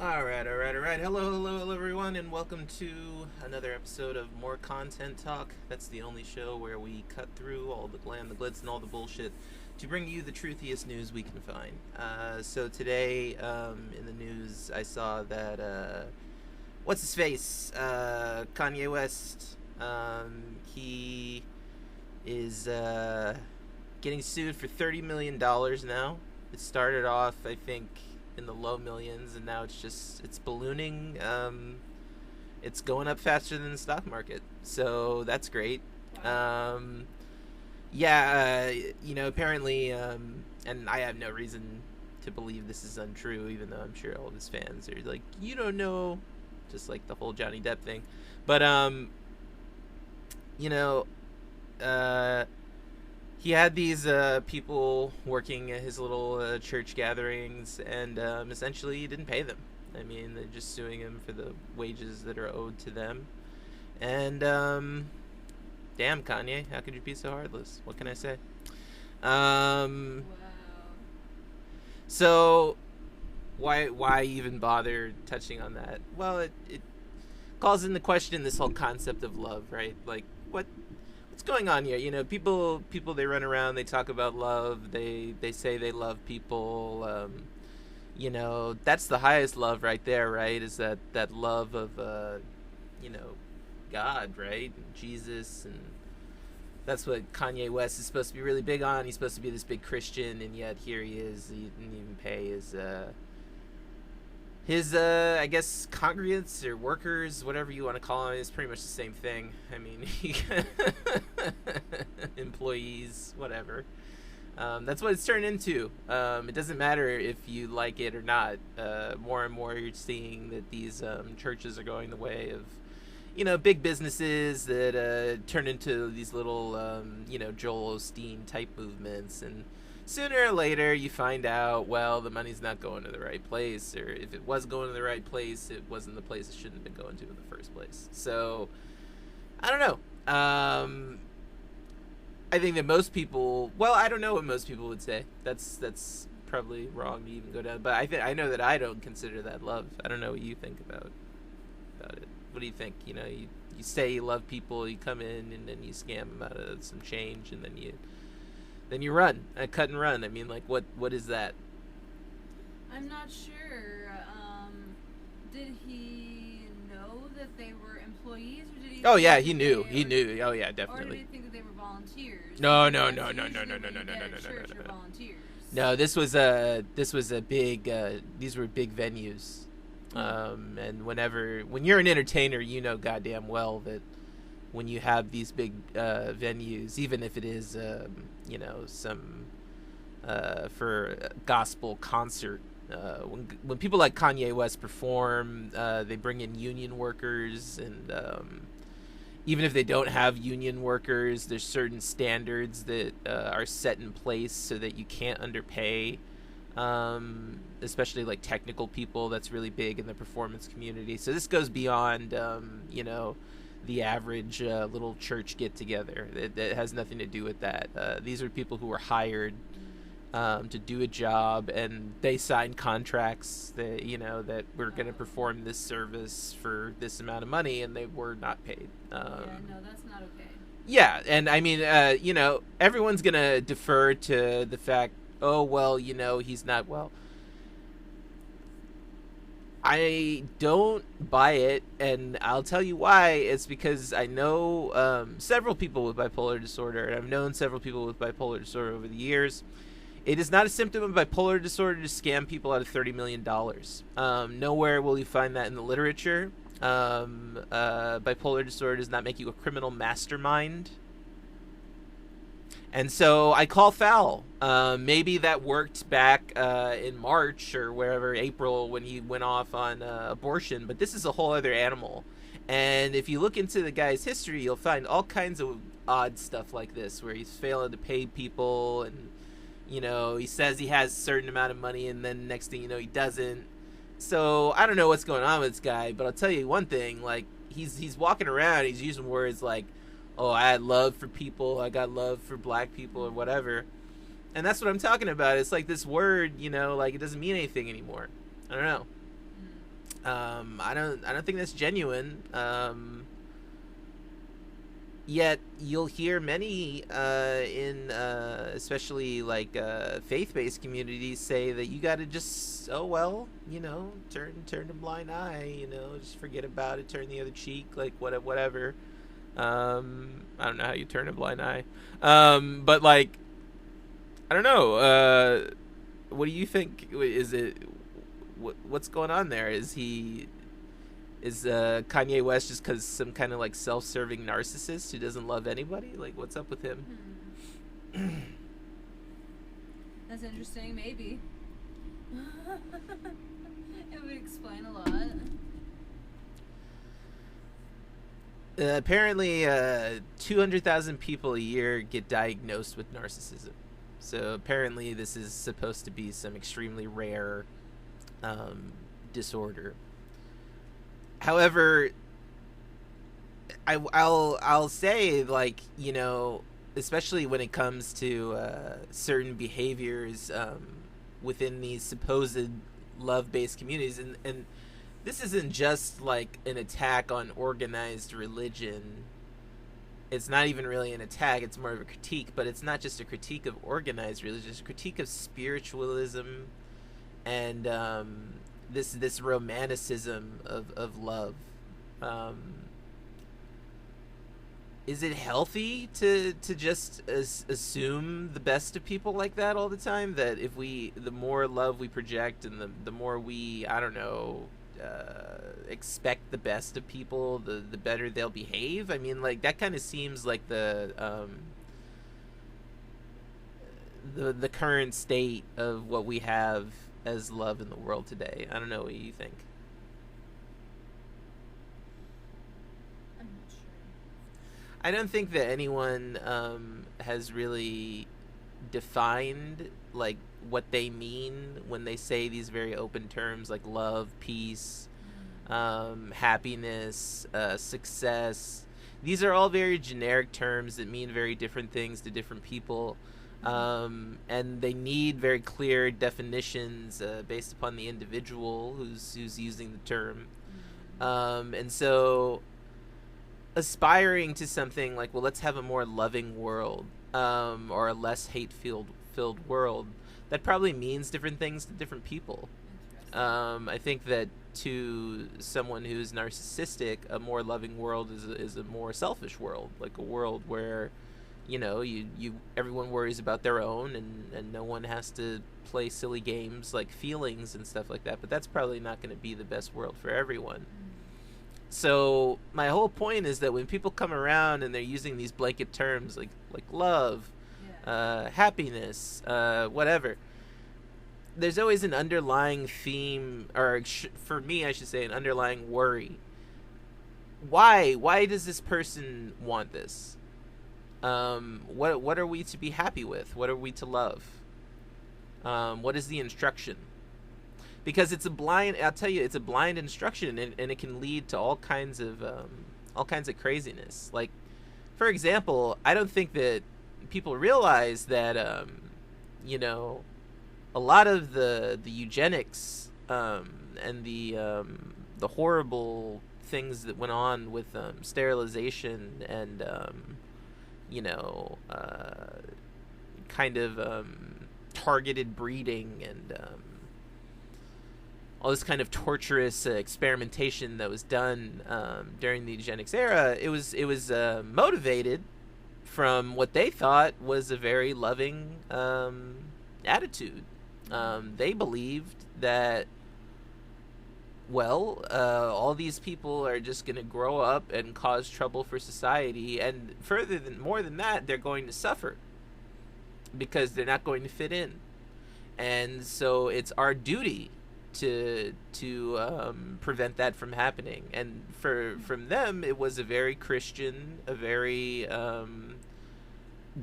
All right. Hello, everyone, and welcome to another episode of More Content Talk. That's the only show where we cut through all the glam, the glitz, and all the bullshit to bring you the truthiest news we can find. So today, in the news, I saw that, what's his face? Kanye West. He is getting sued for $30 million now. It started off, I think, in the low millions, and now it's ballooning. It's going up faster than the stock market, so that's great. Wow. Apparently, and I have no reason to believe this is untrue, even though I'm sure all of his fans are like, you don't know, just like the whole Johnny Depp thing. But you know, he had these people working at his little church gatherings, and essentially he didn't pay them. I mean, they're just suing him for the wages that are owed to them. And damn, Kanye, how could you be so heartless? What can I say? Wow. So why even bother touching on that? Well, it calls into question this whole concept of love, right? Like, what's going on here? You know, people they run around, they talk about love, they say they love people. That's the highest love right there, right? Is that love of God, right? And Jesus, and that's what Kanye West is supposed to be really big on. He's supposed to be this big Christian, and yet here he is. He didn't even pay his I guess congregants or workers, whatever you want to call them. It's pretty much the same thing. I mean, employees, whatever. That's what it's turned into. It doesn't matter if you like it or not. More and more you're seeing that these churches are going the way of big businesses that turn into these little Joel Osteen type movements, and sooner or later you find out, well, the money's not going to the right place, or if it was going to the right place, it wasn't the place it shouldn't have been going to in the first place. So I don't know. I think that most people, well, I don't know what most people would say. That's probably wrong to even go down, but I know that I don't consider that love. I don't know what you think about it. What do you think? You say you love people, you come in and then you scam them out of some change, and then you run, cut and run. I mean, like, what is that? I'm not sure. Did he know that they were employees, or did he? Oh yeah, he knew. He knew. Oh yeah, Or did definitely. he think that they were volunteers? No. Volunteers. No, this was a big. These were big venues, and when you're an entertainer, you know goddamn well that when you have these big venues, even if it is some for a gospel concert, when people like Kanye West perform, they bring in union workers, and even if they don't have union workers, there's certain standards that are set in place so that you can't underpay, especially like technical people. That's really big in the performance community. So this goes beyond the average little church get together. It has nothing to do with that. These are people who were hired to do a job, and they signed contracts that we're going to perform this service for this amount of money, and they were not paid. No, that's not okay. Yeah, and I mean, everyone's going to defer to the fact, oh, well, he's not well. I don't buy it, and I'll tell you why. It's because I know several people with bipolar disorder, and I've known several people with bipolar disorder over the years. It is not a symptom of bipolar disorder to scam people out of $30 million. Nowhere will you find that in the literature. Bipolar disorder does not make you a criminal mastermind. And so I call foul. Maybe that worked back in March or wherever, April, when he went off on abortion. But this is a whole other animal. And if you look into the guy's history, you'll find all kinds of odd stuff like this, where he's failing to pay people, and he says he has a certain amount of money, and then next thing you know, he doesn't. So I don't know what's going on with this guy, but I'll tell you one thing: like, he's walking around, he's using words like, "Oh, I had love for people. I got love for black people," or whatever. And that's what I'm talking about. It's like this word, like, it doesn't mean anything anymore. I don't know. I don't think that's genuine. Yet you'll hear many in especially like faith-based communities say that you got to just turn a blind eye, just forget about it, turn the other cheek, like whatever. I don't know how you turn a blind eye, but like I don't know. What do you think? Is it what's going on there? Is Kanye West just because some kind of like self-serving narcissist who doesn't love anybody? Like, what's up with him? That's interesting. Maybe it would explain a lot. Apparently, 200,000 people a year get diagnosed with narcissism. So apparently, this is supposed to be some extremely rare disorder. However, I'll say, like, especially when it comes to certain behaviors within these supposed love-based communities, and this isn't just like an attack on organized religion. It's not even really an attack, it's more of a critique, but it's not just a critique of organized religion, it's a critique of spiritualism and this romanticism of love. Is it healthy to just assume the best of people like that all the time? That if the more love we project and the more we, I don't know, expect the best of people, the better they'll behave? I mean, like, that kind of seems like the current state of what we have as love in the world today. I don't know what you think. I'm not sure. I don't think that anyone has really defined like what they mean when they say these very open terms like love, peace, happiness, success. These are all very generic terms that mean very different things to different people. And they need very clear definitions based upon the individual who's using the term. And so aspiring to something like, well, let's have a more loving world, or a less hate-filled world, that probably means different things to different people. I think that to someone who's narcissistic, a more loving world is a more selfish world, like a world where everyone worries about their own and no one has to play silly games like feelings and stuff like that. But that's probably not going to be the best world for everyone. So my whole point is that when people come around and they're using these blanket terms like love, happiness, whatever, there's always an underlying theme, or for me I should say an underlying worry. Why does this person want this? What are we to be happy with? What are we to love? What is the instruction? Because it's a blind instruction, and it can lead to all kinds of craziness. Like, for example, I don't think that people realize that a lot of the eugenics and the horrible things that went on with sterilization and kind of targeted breeding and all this kind of torturous experimentation that was done during the eugenics era, it was motivated from what they thought was a very loving attitude. They believed that, all these people are just going to grow up and cause trouble for society, and more than that, they're going to suffer because they're not going to fit in. And so it's our duty to prevent that from happening. And from them, it was a very Christian, a very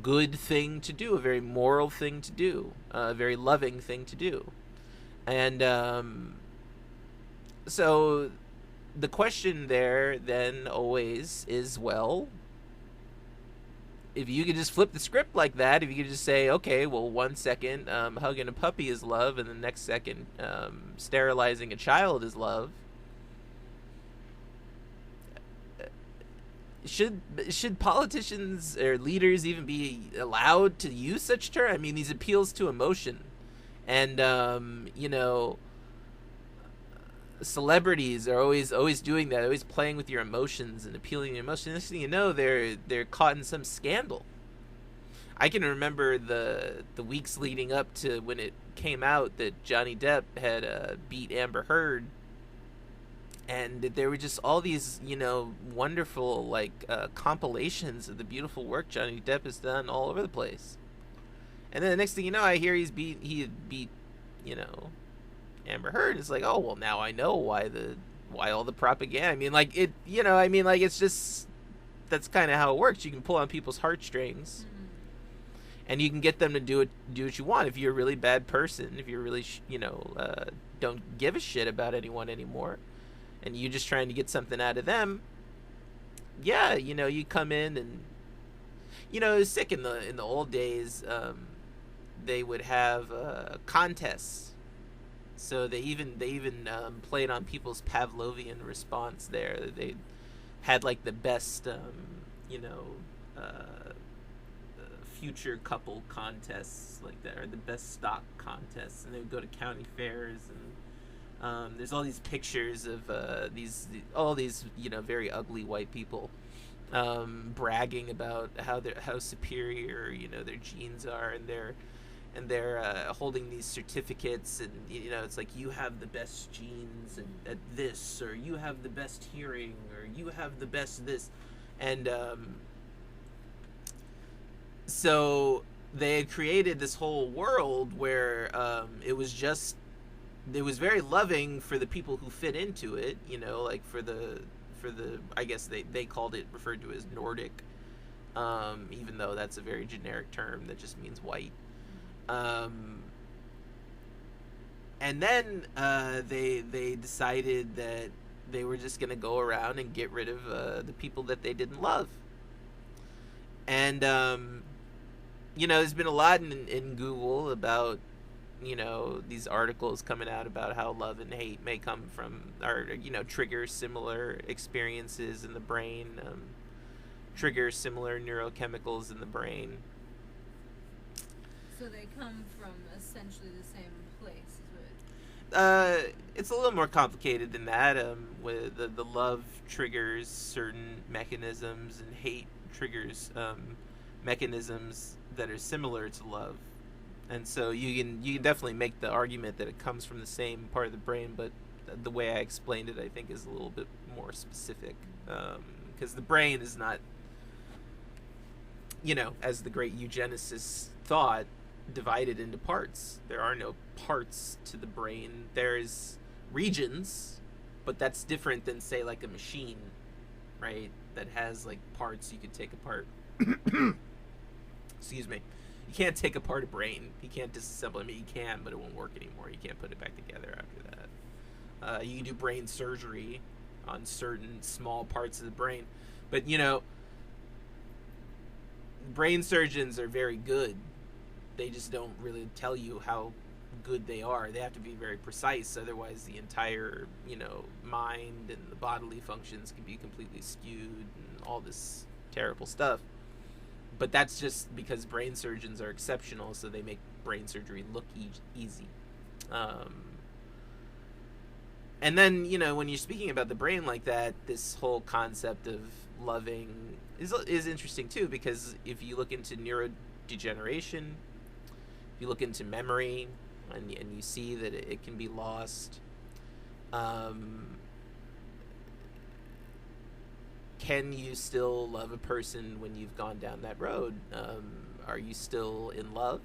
good thing to do, a very moral thing to do, a very loving thing to do. And so the question there then always is, if you could just flip the script like that, if you could just say, okay, well, 1 second hugging a puppy is love, and the next second sterilizing a child is love, should politicians or leaders even be allowed to use such terms? I mean, these appeals to emotion, and celebrities are always doing that, always playing with your emotions and appealing to your emotions. Next thing you know, they're caught in some scandal. I can remember the weeks leading up to when it came out that Johnny Depp had beat Amber Heard, and there were just all these wonderful compilations of the beautiful work Johnny Depp has done all over the place. And then the next thing you know, I hear he beat Amber Heard. It's like, oh well, now I know why all the propaganda. I mean, like it, it's just that's kind of how it works. You can pull on people's heartstrings, and you can get them to do what you want. If you're a really bad person, if you're really don't give a shit about anyone anymore, and you're just trying to get something out of them, yeah, you come in and it was sick in the old days. They would have contests. So they even played on people's Pavlovian response there. They had like the best future couple contests like that, or the best stock contests, and they would go to county fairs, and there's all these pictures of all these very ugly white people bragging about how superior their genes are, and they're holding these certificates, and it's like, you have the best genes at this, or you have the best hearing, or you have the best this, and so they had created this whole world where it was very loving for the people who fit into it, like for the I guess they referred to it as Nordic, even though that's a very generic term that just means white. And then they decided that they were just going to go around and get rid of the people that they didn't love. And there's been a lot in Google about these articles coming out about how love and hate may come from, or trigger similar experiences in the brain, trigger similar neurochemicals in the brain. So they come from essentially the same place, is it? It's a little more complicated than that. With the love triggers certain mechanisms, and hate triggers mechanisms that are similar to love. And so you can definitely make the argument that it comes from the same part of the brain, but the way I explained it, I think, is a little bit more specific, because the brain is not, as the great eugenicists thought, divided into parts. There are no parts to the brain. There's regions, but that's different than, say, like a machine, right? That has like parts you could take apart. Excuse me. You can't take apart a brain. You can't disassemble it. I mean, you can, but it won't work anymore. You can't put it back together after that. You can do brain surgery on certain small parts of the brain, but brain surgeons are very good. They just don't really tell you how good they are. They have to be very precise, otherwise the entire mind and the bodily functions can be completely skewed and all this terrible stuff. But that's just because brain surgeons are exceptional, so they make brain surgery look easy. And then when you're speaking about the brain like that, this whole concept of loving is interesting too, because if you look into neurodegeneration, you look into memory, and you see that it can be lost. Can you still love a person when you've gone down that road? Are you still in love?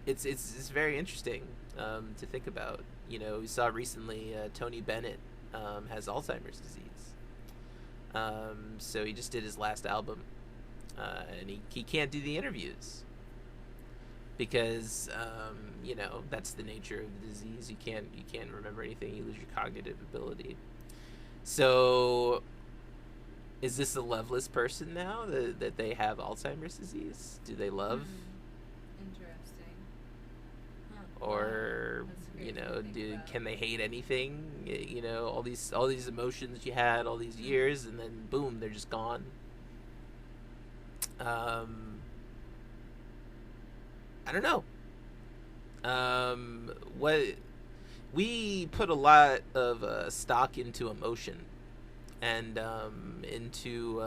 It's very interesting to think about. We saw recently Tony Bennett has Alzheimer's disease. So he just did his last album. And he can't do the interviews because that's the nature of the disease. You can't remember anything. You lose your cognitive ability. So is this a loveless person now that they have Alzheimer's disease? Do they love? Interesting. Huh. Or That's a You Crazy to know, think about. can they hate anything? You know, all these emotions you had all these years, and then boom, they're just gone. I don't know. What we put a lot of stock into emotion, and into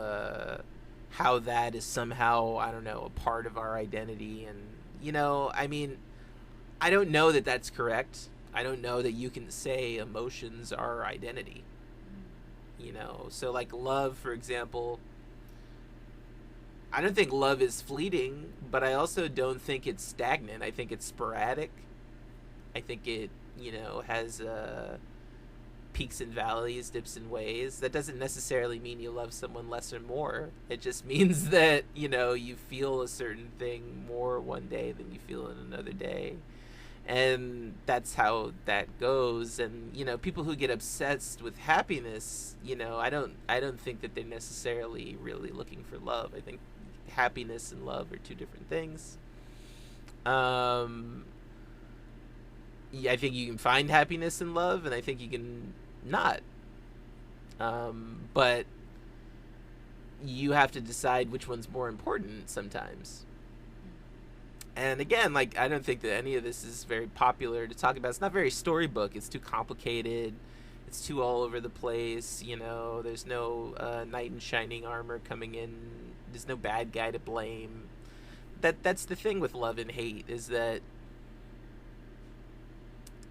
how that is somehow, I don't know, a part of our identity. And you know, I mean, I don't know that that's correct. I don't know that you can say emotions are identity. You know, so like love, for example, I don't think love is fleeting, but I also don't think it's stagnant. I think it's sporadic. I think it, you know, has peaks and valleys, dips and waves. That doesn't necessarily mean you love someone less or more. It just means that, you know, you feel a certain thing more one day than you feel in another day. And that's how that goes. And, you know, people who get obsessed with happiness, you know, I don't think that they're necessarily really looking for love. I think happiness and love are two different things. Yeah, I think you can find happiness in love, and I think you can not. But you have to decide which one's more important sometimes. And again, like, I don't think that any of this is very popular to talk about. It's not very storybook. It's too complicated. It's too all over the place. You know, there's no knight in shining armor coming in. There's no bad guy to blame. That's the thing with love and hate, is that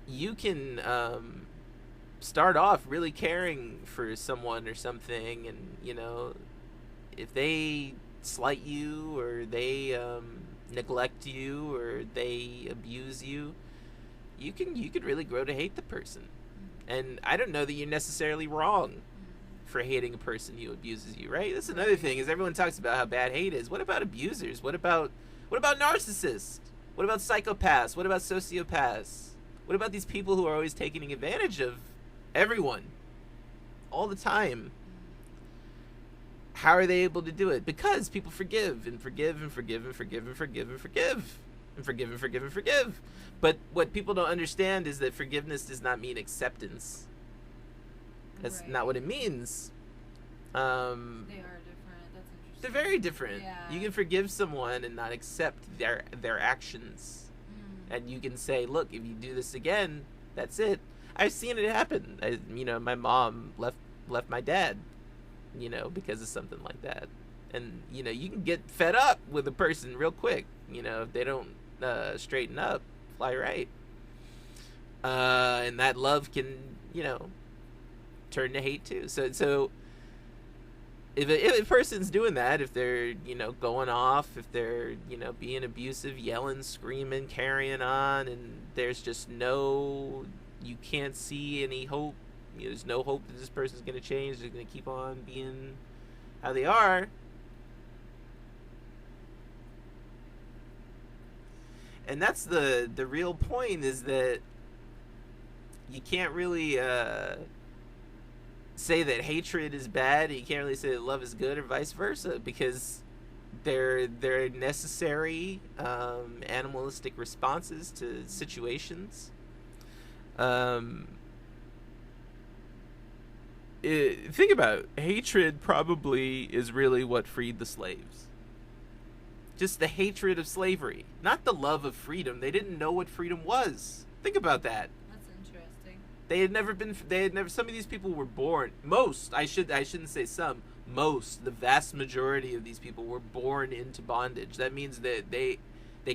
you can start off really caring for someone or something, and, you know, if they slight you, or they neglect you, or they abuse you, you could really grow to hate the person. And I don't know that you're necessarily wrong for hating a person who abuses you, right? That's another thing, is everyone talks about how bad hate is. What about abusers? What about narcissists? What about psychopaths? What about sociopaths? What about these people who are always taking advantage of everyone all the time? How are they able to do it? Because people forgive and forgive and forgive and forgive and forgive and forgive and forgive and forgive and forgive. But what people don't understand is that forgiveness does not mean acceptance. That's not what it means. They are different. That's interesting. They're very different. Yeah. You can forgive someone and not accept their actions. And you can say, look, if you do this again, that's it. I've seen it happen. You know, my mom left my dad, you know, because of something like that. And, you know, you can get fed up with a person real quick. You know, if they don't straighten up, fly right. And that love can, you know, turn to hate too. So if a person's doing that, if they're, you know, going off, if they're, you know, being abusive, yelling, screaming, carrying on, and there's just you can't see any hope, you know, there's no hope that this person's going to change, they're going to keep on being how they are, and that's the real point, is that you can't really say that hatred is bad, and you can't really say that love is good, or vice versa, because they're necessary animalistic responses to situations. Think about it. Hatred probably is really what freed the slaves. Just the hatred of slavery, not the love of freedom. They didn't know what freedom was. Think about that. Some of these people were born, I shouldn't say some, the vast majority of these people were born into bondage. That means that they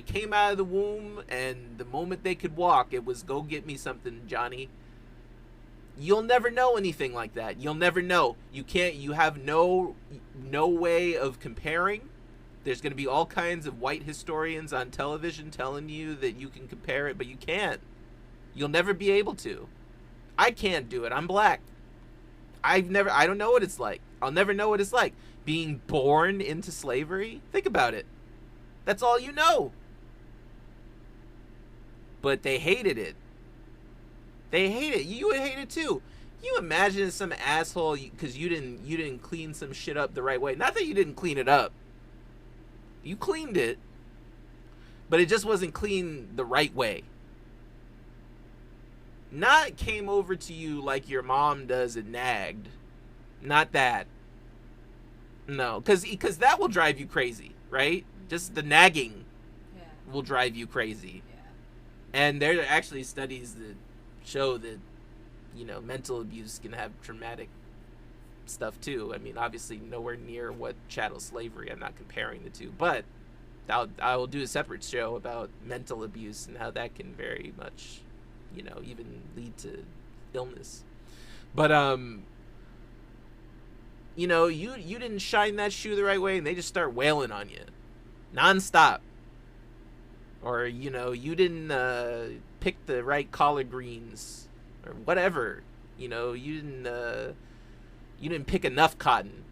came out of the womb, and the moment they could walk, it was, go get me something, Johnny. You'll never know anything like that. You'll never know. You have no way of comparing. There's going to be all kinds of white historians on television telling you that you can compare it, but you can't. You'll never be able to. I can't do it. I'm black. I don't know what it's like. I'll never know what it's like. Being born into slavery? Think about it. That's all you know. But they hated it. They hate it. You would hate it too. You imagine some asshole because you didn't clean some shit up the right way. Not that you didn't clean it up. You cleaned it, but it just wasn't clean the right way. Not came over to you like your mom does and nagged. Not that. No, because that will drive you crazy, right? Just the nagging will drive you crazy. And there are actually studies that show that, mental abuse can have traumatic stuff too. I mean, obviously nowhere near what chattel slavery. I'm not comparing the two, but I will do a separate show about mental abuse and how that can very much, even lead to illness. But you didn't shine that shoe the right way, and they just start wailing on you, nonstop. Or you didn't pick the right collard greens, or whatever. You didn't pick enough cotton.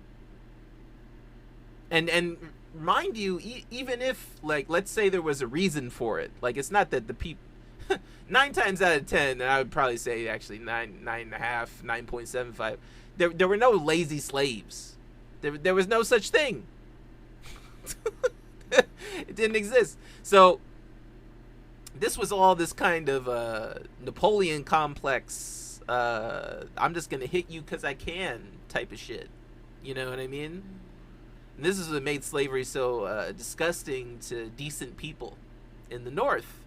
And mind you, even if, like, let's say there was a reason for it, like, it's not that the people 9 times out of 10, and I would probably say actually 9.5, 9.75. There were no lazy slaves. There was no such thing. It didn't exist. So this was all this kind of Napoleon complex. I'm just gonna hit you because I can type of shit. You know what I mean? And this is what made slavery so disgusting to decent people in the North,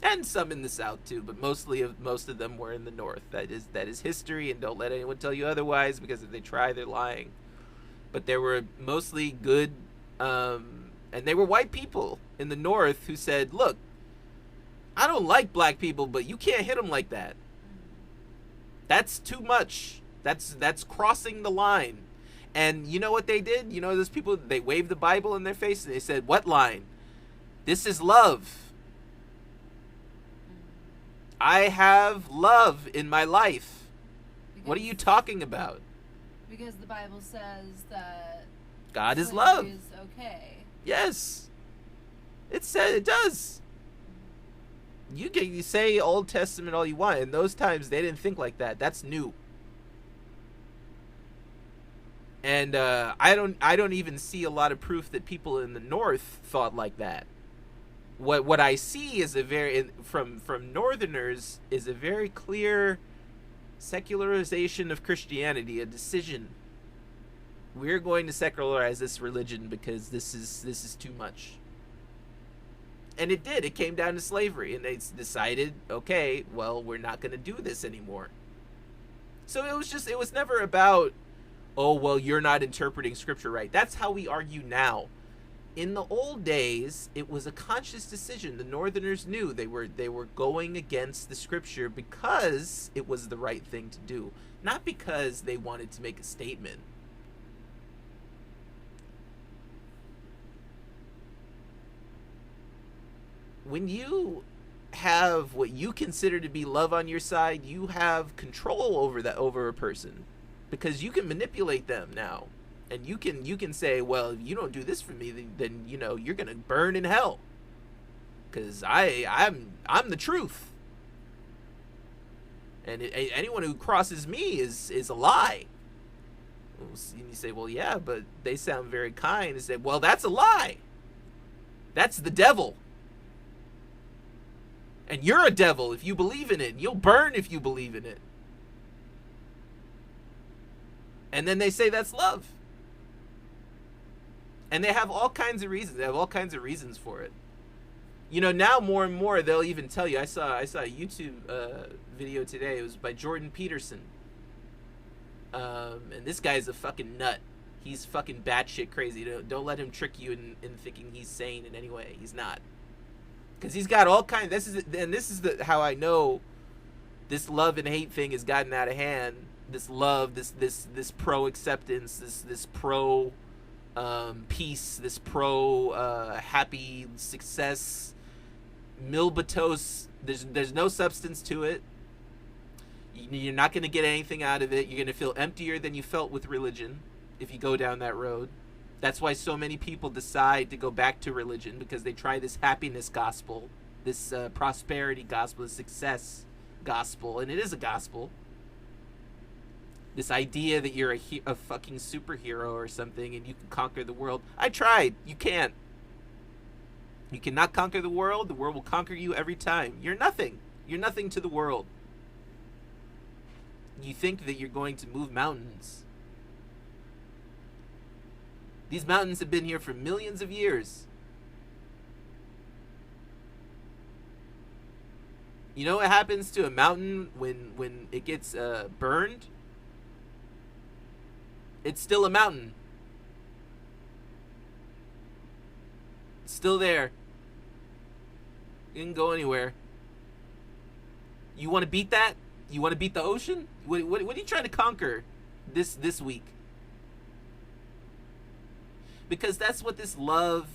and some in the South too. But most of them were in the North. That is history, and don't let anyone tell you otherwise, because if they try, they're lying. But there were mostly good, and they were white people in the North who said, "Look, I don't like black people, but you can't hit them like that. That's too much. That's crossing the line." And you know what they did? Those people, they waved the Bible in their face and they said, "What line? This is love. I have love in my life. What are you talking about?" Because the Bible says that God is love. Is okay. Yes. It said it does. You say Old Testament all you want. In those times, they didn't think like that. That's new. And I don't even see a lot of proof that people in the North thought like that. What I see is from Northerners is a very clear secularization of Christianity, a decision. We're going to secularize this religion because this is too much. And it did. It came down to slavery, and they decided, okay, well, we're not going to do this anymore. So it was never about, oh, well, you're not interpreting scripture right. That's how we argue now. In the old days, it was a conscious decision. The Northerners knew they were going against the scripture because it was the right thing to do, not because they wanted to make a statement. When you have what you consider to be love on your side, you have control over a person, because you can manipulate them now. And you can say, well, if you don't do this for me, then you're gonna burn in hell, because I'm the truth, and anyone who crosses me is a lie. And you say, well, yeah, but they sound very kind. And say, well, that's a lie. That's the devil, and you're a devil if you believe in it, and you'll burn if you believe in it. And then they say that's love. And they have all kinds of reasons. They have all kinds of reasons for it. Now more and more they'll even tell you. I saw a YouTube video today. It was by Jordan Peterson. And this guy's a fucking nut. He's fucking batshit crazy. Don't let him trick you in thinking he's sane in any way. He's not. Because he's got all kinds. This is how I know this love and hate thing has gotten out of hand. This love, this pro acceptance, this pro peace, this pro happy success, milquetoast. There's no substance to it. You're not going to get anything out of it. You're going to feel emptier than you felt with religion if you go down that road. That's why so many people decide to go back to religion, because they try this happiness gospel, this prosperity gospel, this success gospel, and it is a gospel. This idea that you're a fucking superhero or something and you can conquer the world. I tried. You can't. You cannot conquer the world. The world will conquer you every time. You're nothing. You're nothing to the world. you think that you're going to move mountains. These mountains have been here for millions of years. You know what happens to a mountain when it gets burned? It's still a mountain. It's still there. It didn't go anywhere. You want to beat that? You want to beat the ocean? What are you trying to conquer this week? Because that's what this love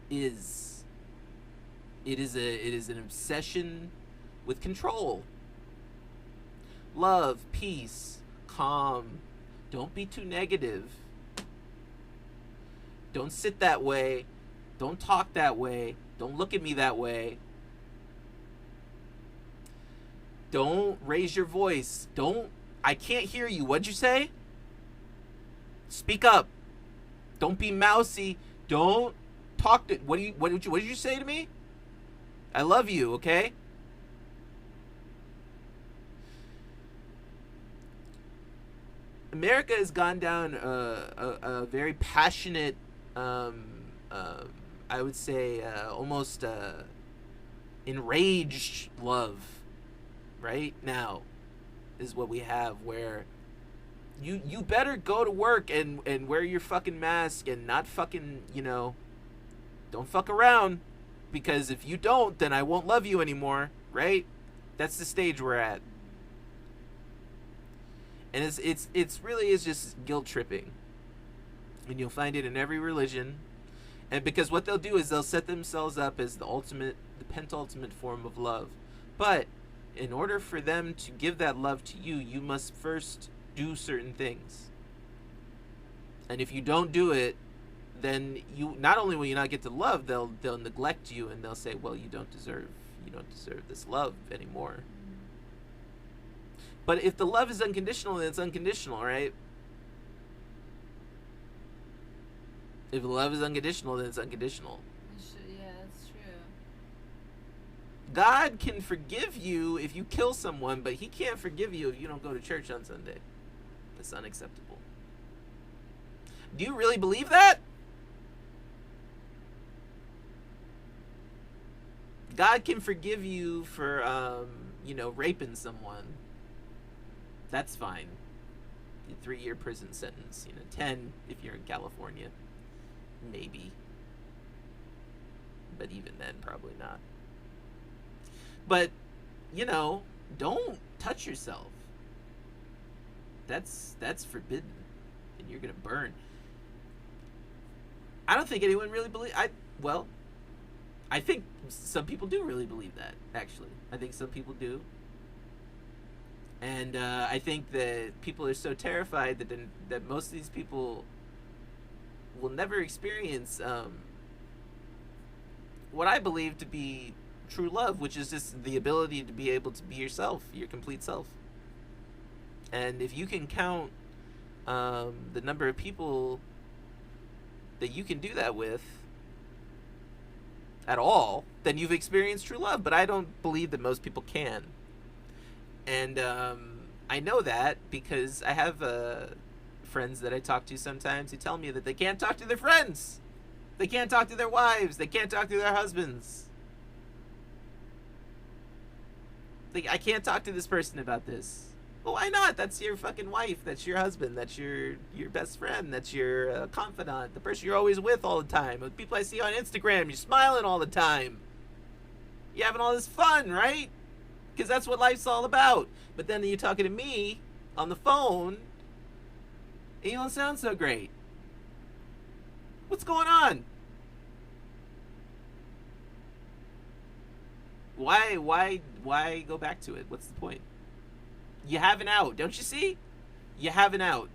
is. It is an obsession with control. Love, peace, calm. Don't be too negative. Don't sit that way. Don't talk that way. Don't look at me that way. Don't raise your voice. I can't hear you. What'd you say? Speak up. Don't be mousy. Don't talk to... What did you say to me? I love you, okay? America has gone down a very passionate, I would say, almost enraged love right now is what we have, where you better go to work and wear your fucking mask and not fucking, don't fuck around, because if you don't, then I won't love you anymore, right? That's the stage we're at. And it's really is just guilt tripping. And you'll find it in every religion. And because what they'll do is they'll set themselves up as the pentultimate form of love. But in order for them to give that love to you, you must first do certain things. And if you don't do it, then you not only will you not get to love, they'll neglect you, and they'll say, well, you don't deserve this love anymore. But if the love is unconditional, then it's unconditional, right? If the love is unconditional, then it's unconditional. Yeah, that's true. God can forgive you if you kill someone, but he can't forgive you if you don't go to church on Sunday. That's unacceptable. Do you really believe that? God can forgive you for, raping someone. That's fine. 3-year prison sentence. 10 if you're in California. Maybe. But even then, probably not. But, don't touch yourself. That's forbidden. And you're going to burn. I don't think anyone really I think some people do really believe that, actually. I think some people do. And I think that people are so terrified that most of these people will never experience what I believe to be true love, which is just the ability to be able to be yourself, your complete self. And if you can count the number of people that you can do that with at all, then you've experienced true love. But I don't believe that most people can. And I know that because I have friends that I talk to sometimes who tell me that they can't talk to their friends. They can't talk to their wives. They can't talk to their husbands. I can't talk to this person about this. Well, why not? That's your fucking wife. That's your husband. That's your best friend. That's your confidant. The person you're always with all the time. The people I see on Instagram, you're smiling all the time. You're having all this fun, right? Because that's what life's all about. But then you're talking to me on the phone, and you don't sound so great. What's going on? Why go back to it? What's the point? You have an out, don't you see? You have an out.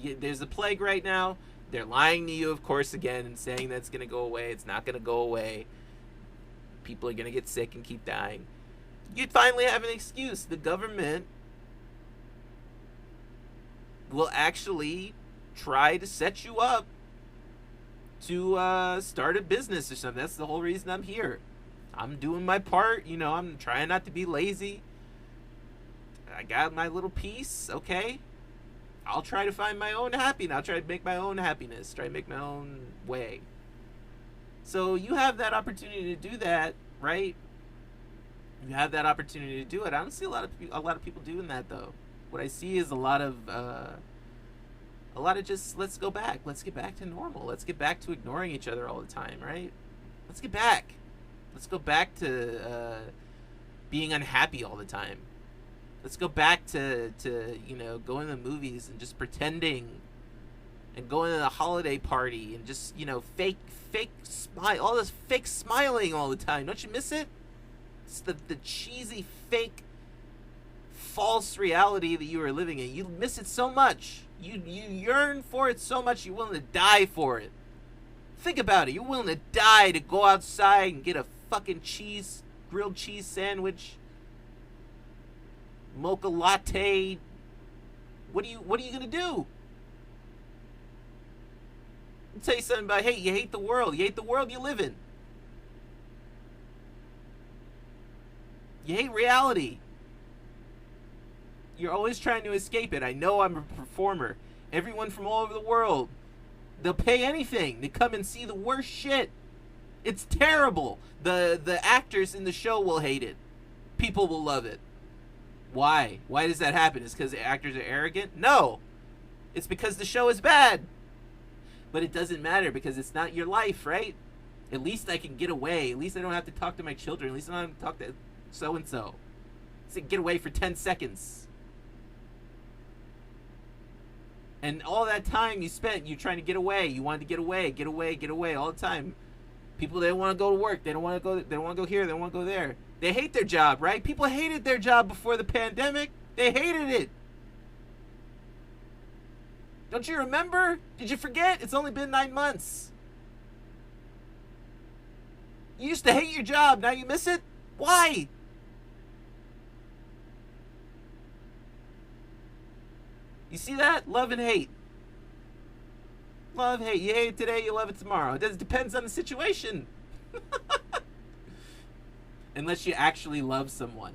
There's a plague right now. They're lying to you, of course, again, and saying that it's going to go away. It's not going to go away. People are going to get sick and keep dying. You finally have an excuse. The government will actually try to set you up to start a business or something. That's the whole reason I'm here. I'm doing my part. I'm trying not to be lazy. I got my little piece. Okay, I'll try to find my own happiness. I'll try to make my own happiness. Try to make my own way. So you have that opportunity to do that, right? You have that opportunity to do it. I don't see a lot of people doing that though. What I see is a lot of just let's go back. Let's get back to normal. Let's get back to ignoring each other all the time, right? Let's get back. Let's go back to being unhappy all the time. Let's go back to going to the movies and just pretending, and going to the holiday party and just fake smile, all this fake smiling all the time. Don't you miss it? It's the cheesy fake false reality that you are living in. You miss it so much. You yearn for it so much. You're willing to die for it. Think about it. You're willing to die to go outside and get a fucking grilled cheese sandwich, mocha latte. What are you gonna do? I'll tell you something about hate. You hate the world. You hate the world you live in. You hate reality. You're always trying to escape it. I know I'm a performer. Everyone from all over the world, they'll pay anything to come and see the worst shit. It's terrible. The actors in the show will hate it. People will love it. Why? Why does that happen? Is it because the actors are arrogant? No. It's because the show is bad. But it doesn't matter because it's not your life, right? At least I can get away. At least I don't have to talk to my children. At least I don't have to talk to so-and-so. So get away for 10 seconds. And all that time you spent, you're trying to get away. You wanted to get away all the time. People, they don't want to go to work. They don't want to go. They don't want to go here. They don't want to go there. They hate their job, right? People hated their job before the pandemic. They hated it. Don't you remember? Did you forget? It's only been 9 months. You used to hate your job. Now you miss it? Why? You see that? Love and hate. Love, hate. You hate it today, you love it tomorrow. It depends on the situation. Unless you actually love someone.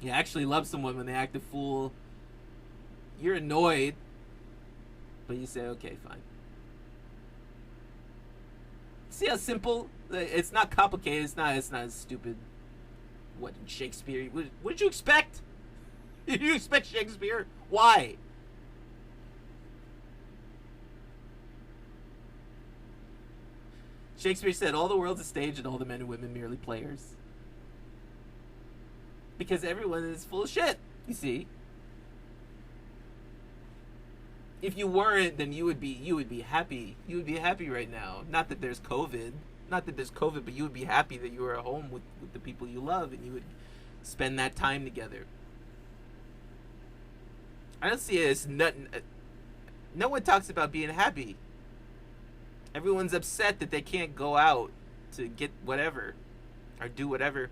You actually love someone when they act a fool. You're annoyed. But you say, okay, fine. See how simple? It's not complicated. It's not as stupid. What, Shakespeare? What did you expect? Did you expect Shakespeare? Why? Shakespeare said, all the world's a stage and all the men and women merely players. Because everyone is full of shit, you see. If you weren't, then you would be happy. You would be happy right now. Not that there's COVID. But you would be happy that you were at home with the people you love and you would spend that time together. I don't see it as nothing. No one talks about being happy. Everyone's upset that they can't go out to get whatever or do whatever.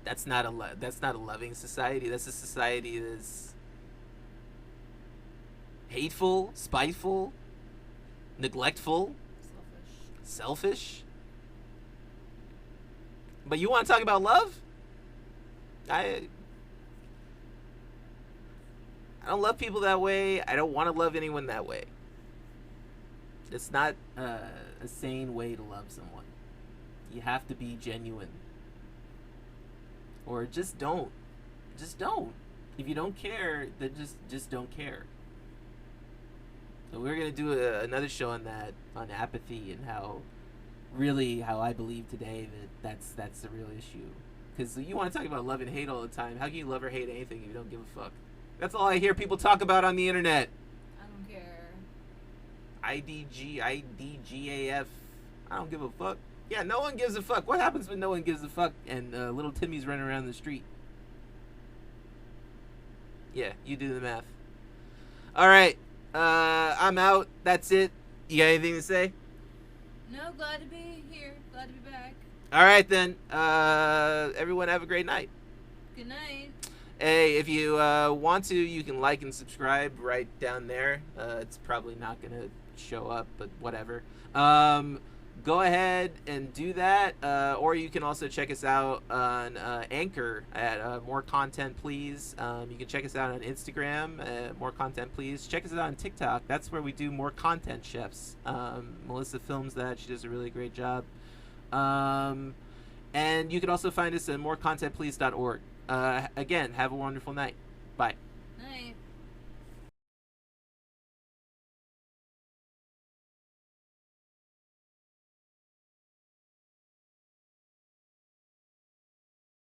That's not a loving society. That's a society that's hateful, spiteful, neglectful, selfish. But you want to talk about love? I don't love people that way. I don't want to love anyone that way. It's not a sane way to love someone. You have to be genuine. Or just don't. Just don't. If you don't care, then just don't care. So we're going to do another show on that, on apathy, and how I believe today that's the real issue. Because you want to talk about love and hate all the time. How can you love or hate anything if you don't give a fuck? That's all I hear people talk about on the internet. I don't care. IDGAF. I don't give a fuck. Yeah, no one gives a fuck. What happens when no one gives a fuck and little Timmy's running around the street? Yeah, you do the math. All right, I'm out. That's it. You got anything to say? No, glad to be here. Glad to be back. All right, then. Everyone have a great night. Good night. Hey, if you want to, you can like and subscribe right down there. It's probably not going to show up, but whatever. go ahead and do that. Or you can also check us out on Anchor at More Content Please. You can check us out on Instagram at More Content Please. Check us out on TikTok. That's where we do More Content Chefs. Melissa films that. She does a really great job. And you can also find us at morecontentplease.org. Again, have a wonderful night. Bye.